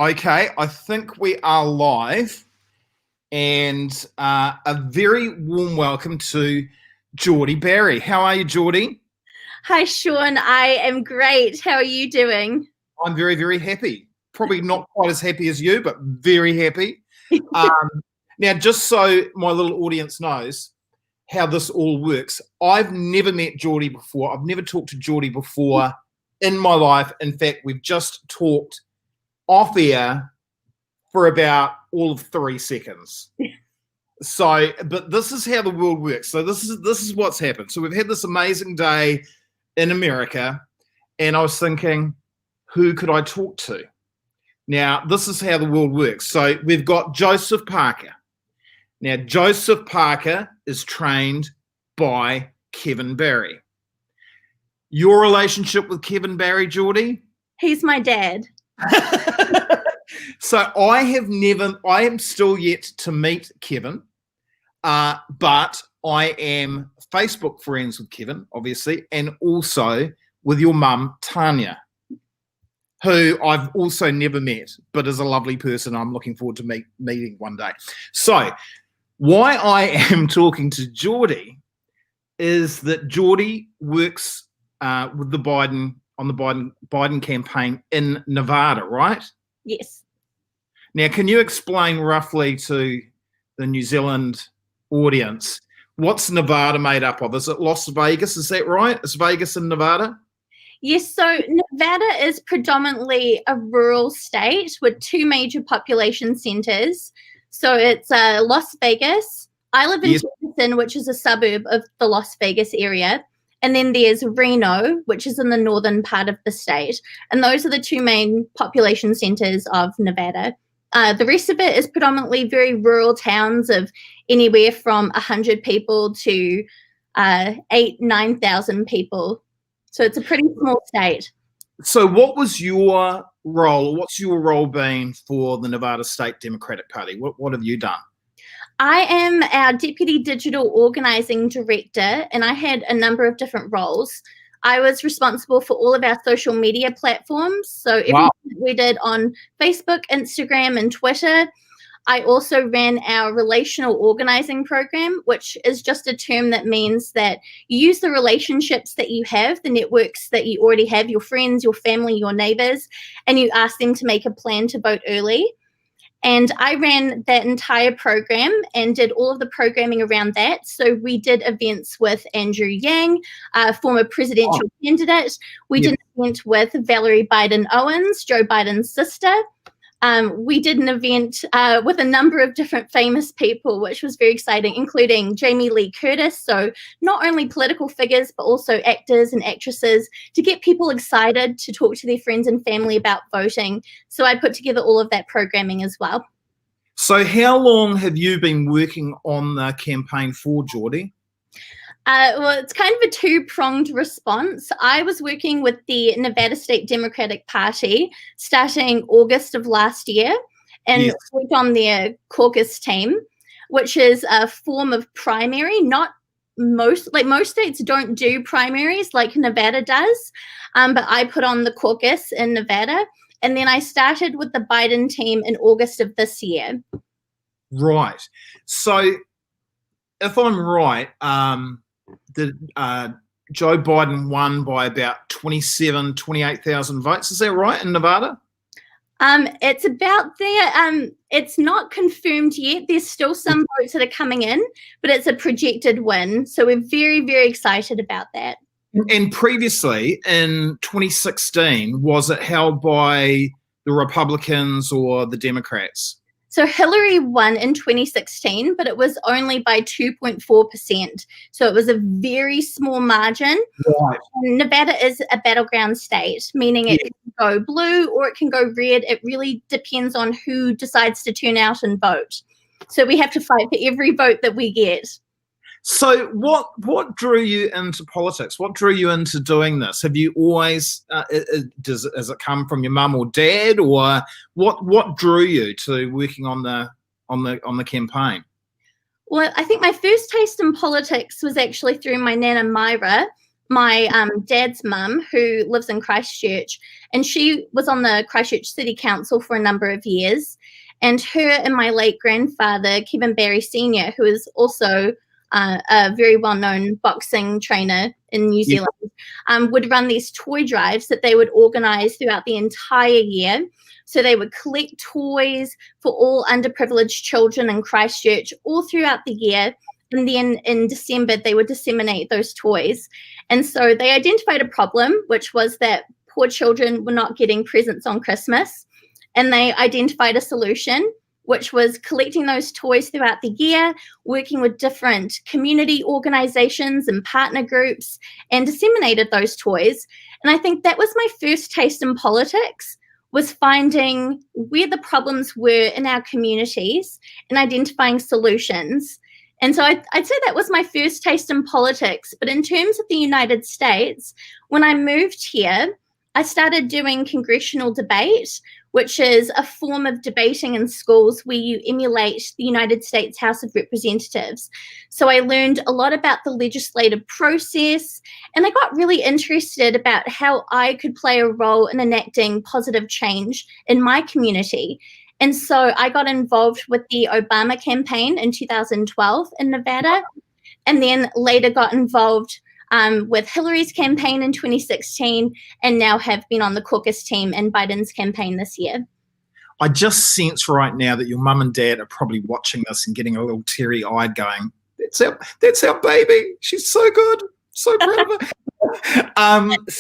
Okay, I think we are live, and a very warm welcome to Jordy Barry. How are you, Jordy? Hi, Sean. I am great. How are you doing? I'm very, very happy. Probably not quite as happy as you, but very happy. Now, just so my little audience knows how this all works, I've never met Jordy before. I've never talked to Jordy before in my life. In fact, we've just talked off air for about all of 3 seconds. So, but this is how the world works. So this is what's happened. So we've had this amazing day in America, and I was thinking, who could I talk to? Now, this is how the world works. So we've got Joseph Parker. Now, Joseph Parker is trained by Kevin Barry. Your relationship with Kevin Barry, Jordy? He's my dad. So I am still yet to meet Kevin, but I am Facebook friends with Kevin, obviously, and also with your mum, Tanya, who I've also never met, but is a lovely person I'm looking forward to meeting one day. So why I am talking to Jordy is that Jordy works with the Biden campaign in Nevada, right? Yes. Now, can you explain roughly to the New Zealand audience what's Nevada made up of? Is it Las Vegas? Is that right? Is Vegas in Nevada? Yes. So Nevada is predominantly a rural state with 2 major population centers. So it's Las Vegas. I live in Jefferson, which is a suburb of the Las Vegas area. And then there's Reno, which is in the northern part of the state. And those are the 2 main population centers of Nevada. The rest of it is predominantly very rural towns of anywhere from 100 people to 9,000 people. So it's a pretty small state. So what was your role? What's your role been for the Nevada State Democratic Party? What have you done? I am our Deputy Digital Organizing Director, and I had a number of different roles. I was responsible for all of our social media platforms, so everything we did on Facebook, Instagram, and Twitter. I also ran our relational organizing program, which is just a term that means that you use the relationships that you have, the networks that you already have, your friends, your family, your neighbors, and you ask them to make a plan to vote early. And I ran that entire program and did all of the programming around that. So we did events with Andrew Yang, former presidential candidate. We did an event with Valerie Biden Owens, Joe Biden's sister. We did an event with a number of different famous people, which was very exciting, including Jamie Lee Curtis. So not only political figures, but also actors and actresses to get people excited to talk to their friends and family about voting. So I put together all of that programming as well. So how long have you been working on the campaign for, Jordy? Well, it's kind of a 2-pronged response. I was working with the Nevada State Democratic Party starting August of last year and worked on their caucus team, which is a form of primary. Most states don't do primaries like Nevada does, but I put on the caucus in Nevada. And then I started with the Biden team in August of this year. Right. So if I'm right, Joe Biden won by about 28,000 votes. Is that right in Nevada? It's about there. It's not confirmed yet. There's still some votes that are coming in, but it's a projected win. So we're very, very excited about that. And previously in 2016, was it held by the Republicans or the Democrats? So Hillary won in 2016, but it was only by 2.4%. So it was a very small margin. Right. Nevada is a battleground state, meaning it can go blue or it can go red. It really depends on who decides to turn out and vote. So we have to fight for every vote that we get. So what drew you into politics? What drew you into doing this? Have you always has it come from your mum or dad, or what drew you to working on the campaign? Well, I think my first taste in politics was actually through my nana Myra. my dad's mum, who lives in Christchurch, and she was on the Christchurch City Council for a number of years. And her and my late grandfather, Kevin Barry Sr., who is also a very well-known boxing trainer in New Zealand, would run these toy drives that they would organise throughout the entire year. So they would collect toys for all underprivileged children in Christchurch all throughout the year. And then in December, they would disseminate those toys. And so they identified a problem, which was that poor children were not getting presents on Christmas. And they identified a solution, which was collecting those toys throughout the year, working with different community organizations and partner groups, and disseminated those toys. And I think that was my first taste in politics, was finding where the problems were in our communities and identifying solutions. And so I'd say that was my first taste in politics. But in terms of the United States, when I moved here, I started doing congressional debate, which is a form of debating in schools where you emulate the United States House of Representatives. So I learned a lot about the legislative process, and I got really interested about how I could play a role in enacting positive change in my community. And so I got involved with the Obama campaign in 2012 in Nevada, and then later got involved with Hillary's campaign in 2016, and now have been on the caucus team in Biden's campaign this year. I just sense right now that your mum and dad are probably watching this and getting a little teary-eyed going, that's our baby. She's so good. So proud of her.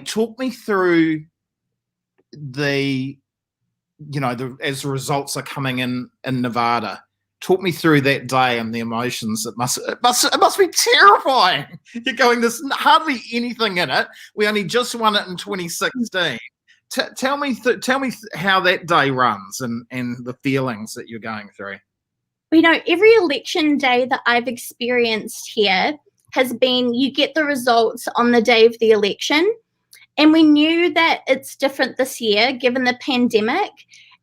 Talk me through as the results are coming in Nevada. Talk me through that day and the emotions. It must be terrifying. You're going, there's hardly anything in it. We only just won it in 2016. Tell me how that day runs and the feelings that you're going through. Every election day that I've experienced here has been, you get the results on the day of the election. And we knew that it's different this year, given the pandemic.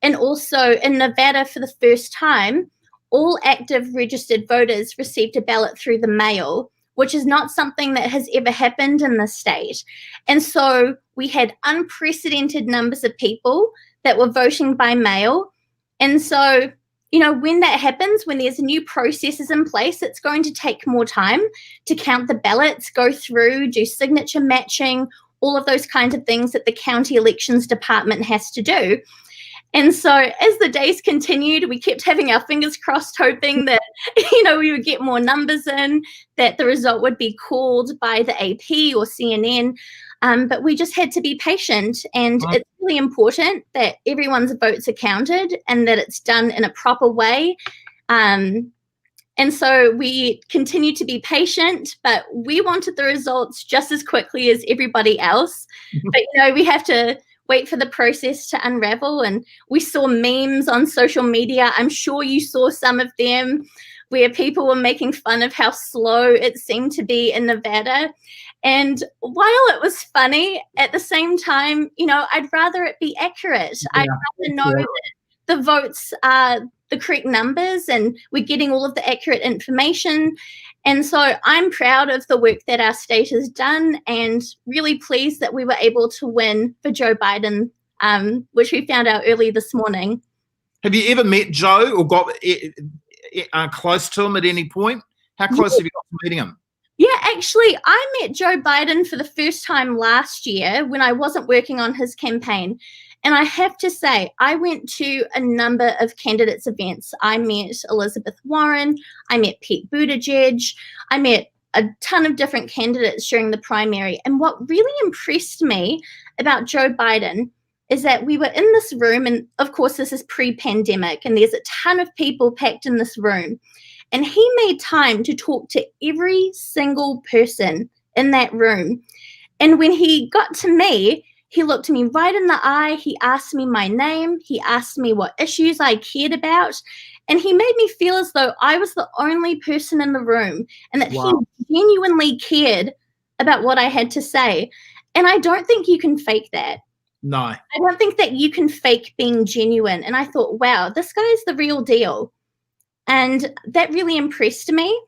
And also in Nevada, for the first time, all active registered voters received a ballot through the mail, which is not something that has ever happened in the state. And so we had unprecedented numbers of people that were voting by mail. And so, when that happens, when there's new processes in place, it's going to take more time to count the ballots, go through, do signature matching, all of those kinds of things that the county elections department has to do. And so as the days continued, we kept having our fingers crossed, hoping that, we would get more numbers in, that the result would be called by the AP or CNN. But we just had to be patient. And it's really important that everyone's votes are counted and that it's done in a proper way. And so we continued to be patient, but we wanted the results just as quickly as everybody else. But, we have to wait for the process to unravel. And we saw memes on social media. I'm sure you saw some of them where people were making fun of how slow it seemed to be in Nevada. And while it was funny, at the same time, I'd rather it be accurate. Yeah, I'd rather know that the votes are the correct numbers and we're getting all of the accurate information. And so I'm proud of the work that our state has done and really pleased that we were able to win for Joe Biden, which we found out early this morning. Have you ever met Joe or got close to him at any point? How close have you got to meeting him? Yeah, actually, I met Joe Biden for the first time last year when I wasn't working on his campaign. And I have to say, I went to a number of candidates' events. I met Elizabeth Warren. I met Pete Buttigieg. I met a ton of different candidates during the primary. And what really impressed me about Joe Biden is that we were in this room, and of course, this is pre-pandemic, and there's a ton of people packed in this room. And he made time to talk to every single person in that room. And when he got to me, he looked me right in the eye. He asked me my name. He asked me what issues I cared about. And he made me feel as though I was the only person in the room and that he genuinely cared about what I had to say. And I don't think you can fake that. No. I don't think that you can fake being genuine. And I thought, wow, this guy's the real deal. And that really impressed me.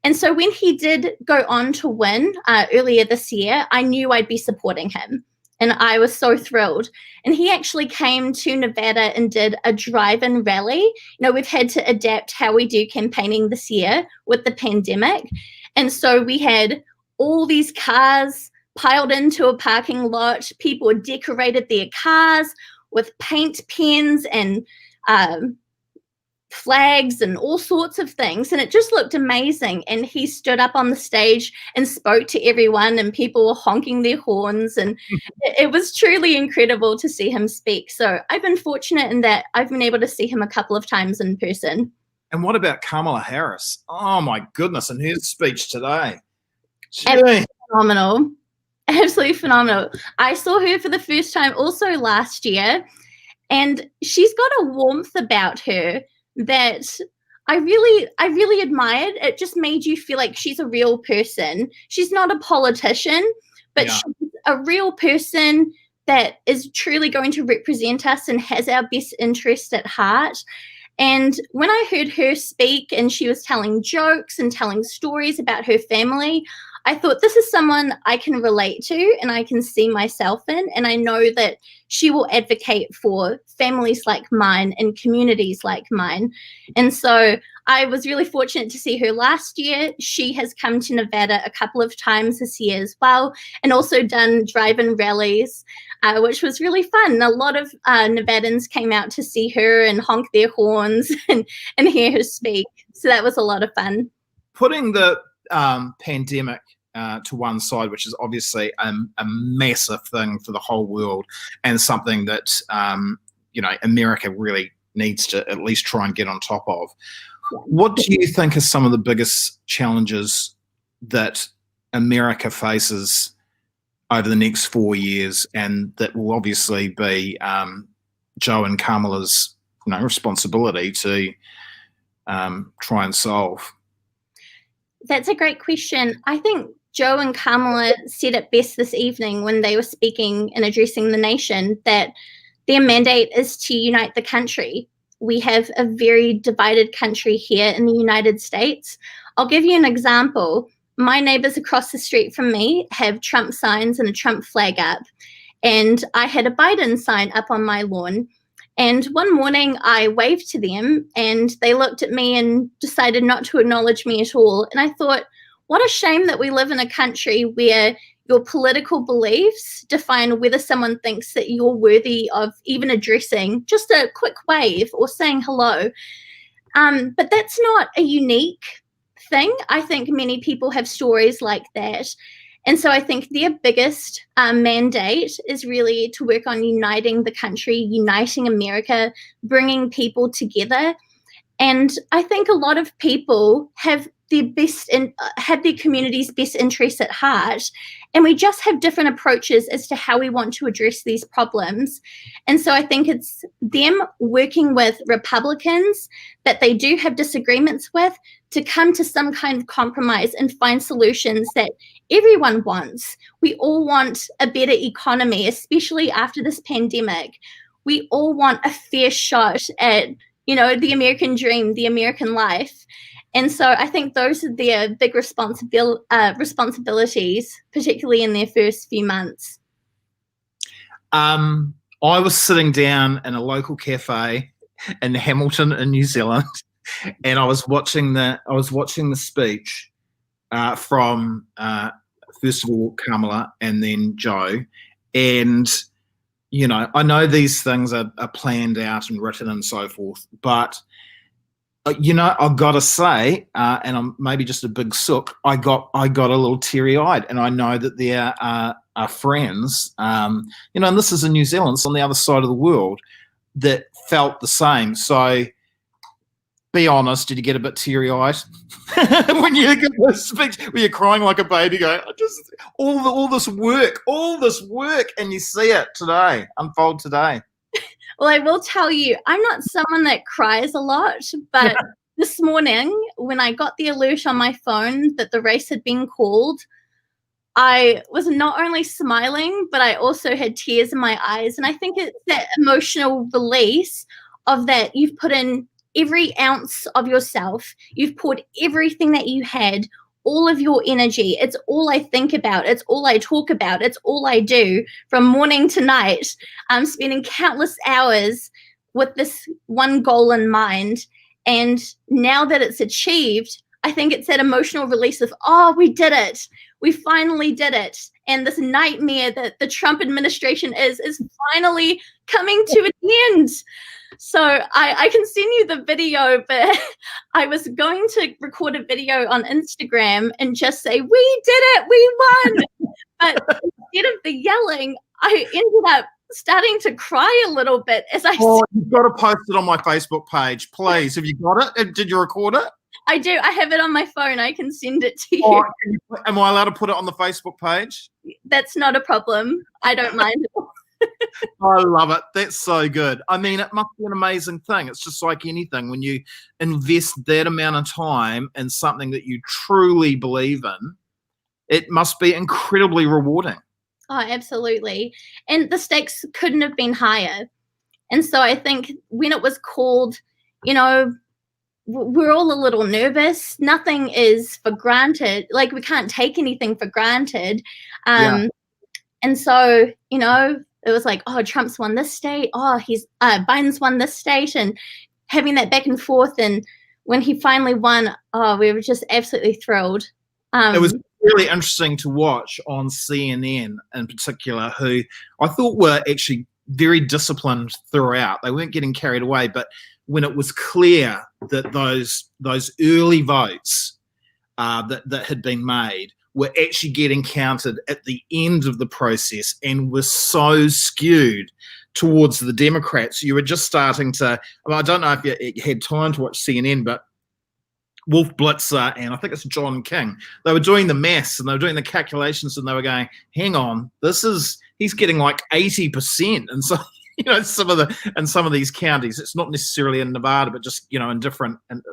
And so when he did go on to win earlier this year, I knew I'd be supporting him. And I was so thrilled. And he actually came to Nevada and did a drive-in rally. You know, we've had to adapt how we do campaigning this year with the pandemic. And so we had all these cars piled into a parking lot. People decorated their cars with paint pens and flags and all sorts of things, and it just looked amazing. And he stood up on the stage and spoke to everyone, and people were honking their horns, and it was truly incredible to see him speak. So I've been fortunate in that I've been able to see him a couple of times in person. And what about Kamala Harris? Oh my goodness, and her speech today. Absolutely phenomenal. Absolutely phenomenal. I saw her for the first time also last year, and she's got a warmth about her that I really admired. It just made you feel like she's a real person. She's not a politician, but she's a real person that is truly going to represent us and has our best interest at heart. And when I heard her speak and she was telling jokes and telling stories about her family, I thought, this is someone I can relate to and I can see myself in. And I know that she will advocate for families like mine and communities like mine. And so I was really fortunate to see her last year. She has come to Nevada a couple of times this year as well, and also done drive-in rallies, which was really fun. A lot of Nevadans came out to see her and honk their horns and hear her speak. So that was a lot of fun. Putting the pandemic to one side, which is obviously a massive thing for the whole world, and something that America really needs to at least try and get on top of. What do you think are some of the biggest challenges that America faces over the next 4 years, and that will obviously be Joe and Kamala's responsibility to try and solve? That's a great question. I think Joe and Kamala said it best this evening when they were speaking and addressing the nation, that their mandate is to unite the country. We have a very divided country here in the United States. I'll give you an example. My neighbors across the street from me have Trump signs and a Trump flag up, and I had a Biden sign up on my lawn. And one morning I waved to them and they looked at me and decided not to acknowledge me at all. And I thought, what a shame that we live in a country where your political beliefs define whether someone thinks that you're worthy of even addressing just a quick wave or saying hello. But that's not a unique thing. I think many people have stories like that. And so I think their biggest mandate is really to work on uniting the country, uniting America, bringing people together. And I think a lot of people have their community's best interests at heart, and we just have different approaches as to how we want to address these problems. And so I think it's them working with Republicans that they do have disagreements with to come to some kind of compromise and find solutions that everyone wants. We all want a better economy, especially after this pandemic. We all want a fair shot at, the American dream, the American life. And so I think those are their big responsibilities, particularly in their first few months. I was sitting down in a local cafe in Hamilton in New Zealand, and I was watching the speech from first of all Kamala and then Joe. And I know these things are planned out and written and so forth, but I've got to say, and I'm maybe just a big sook, I got a little teary-eyed, and I know that there are friends, and this is in New Zealand, it's on the other side of the world, that felt the same. So, be honest, did you get a bit teary-eyed when you get this speech? Were you crying like a baby, going, all this work, and you see it today unfold today? Well, I will tell you, I'm not someone that cries a lot, but this morning when I got the alert on my phone that the race had been called, I was not only smiling, but I also had tears in my eyes. And I think it's that emotional release of that you've put in every ounce of yourself. You've poured everything that you had, all of your energy. It's all I think about. It's all I talk about. It's all I do from morning to night. I'm spending countless hours with this one goal in mind. And now that it's achieved, I think it's that emotional release of, oh, we did it. We finally did it. And this nightmare that the Trump administration is finally coming to an end. So I can send you the video, but I was going to record a video on Instagram and just say, we did it, we won. But instead of the yelling, I ended up starting to cry a little bit as I Oh, you've got to post it on my Facebook page, please. Have you got it? Did you record it? I do. I have it on my phone. I can send it to you. Oh, am I allowed to put it on the Facebook page? That's not a problem. I don't mind. I love it. That's so good. I mean, it must be an amazing thing. It's just like anything. When you invest that amount of time in something that you truly believe in, it must be incredibly rewarding. Oh, absolutely. And the stakes couldn't have been higher. And so I think when it was called, you know, we're all a little nervous. Nothing is for granted. Like, we can't take anything for granted. And so, you know, it was like, oh, Trump's won this state. Oh, Biden's won this state, and having that back and forth. And when he finally won, oh, we were just absolutely thrilled. It was really interesting to watch on CNN in particular, who I thought were actually very disciplined throughout. They weren't getting carried away, but when it was clear that those early votes that had been made were actually getting counted at the end of the process and were so skewed towards the Democrats, you were just starting to, I don't know if you had time to watch CNN, but Wolf Blitzer and I think it's John King, they were doing the maths and they were doing the calculations and they were going, hang on, he's getting like 80%. And so, you know, some of these counties, it's not necessarily in Nevada, but just, you know, in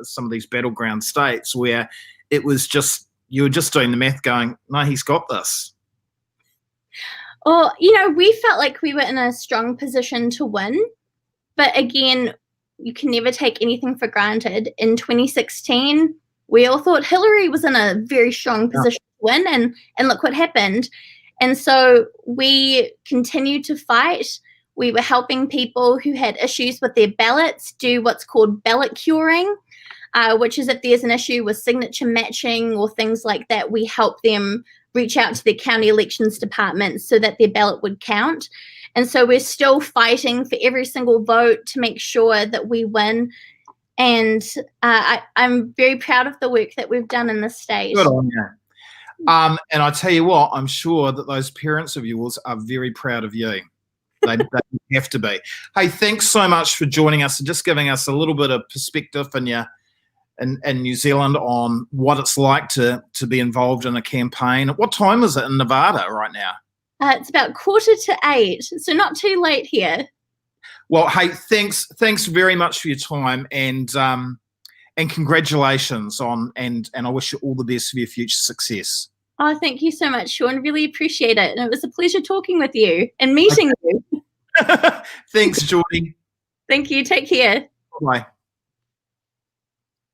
some of these battleground states where it was just, you were just doing the math going, no, he's got this. Well, you know, we felt like we were in a strong position to win. But again, you can never take anything for granted. In 2016, we all thought Hillary was in a very strong position to win, and look what happened. And so we continued to fight. We were helping people who had issues with their ballots do what's called ballot curing, which is if there's an issue with signature matching or things like that, we help them reach out to their county elections department so that their ballot would count. And so we're still fighting for every single vote to make sure that we win. And I'm very proud of the work that we've done in this state. Good on you. And I tell you what, I'm sure that those parents of yours are very proud of you. They have to be. Hey, thanks so much for joining us and just giving us a little bit of perspective in New Zealand on what it's like to be involved in a campaign. What time is it in Nevada right now? It's about 7:45, so not too late here. Well, hey, thanks very much for your time, and congratulations on and I wish you all the best for your future success. Oh, thank you so much, Sean. Really appreciate it. And it was a pleasure talking with you and meeting you. Thanks, Jordy. Thank you. Take care. Bye.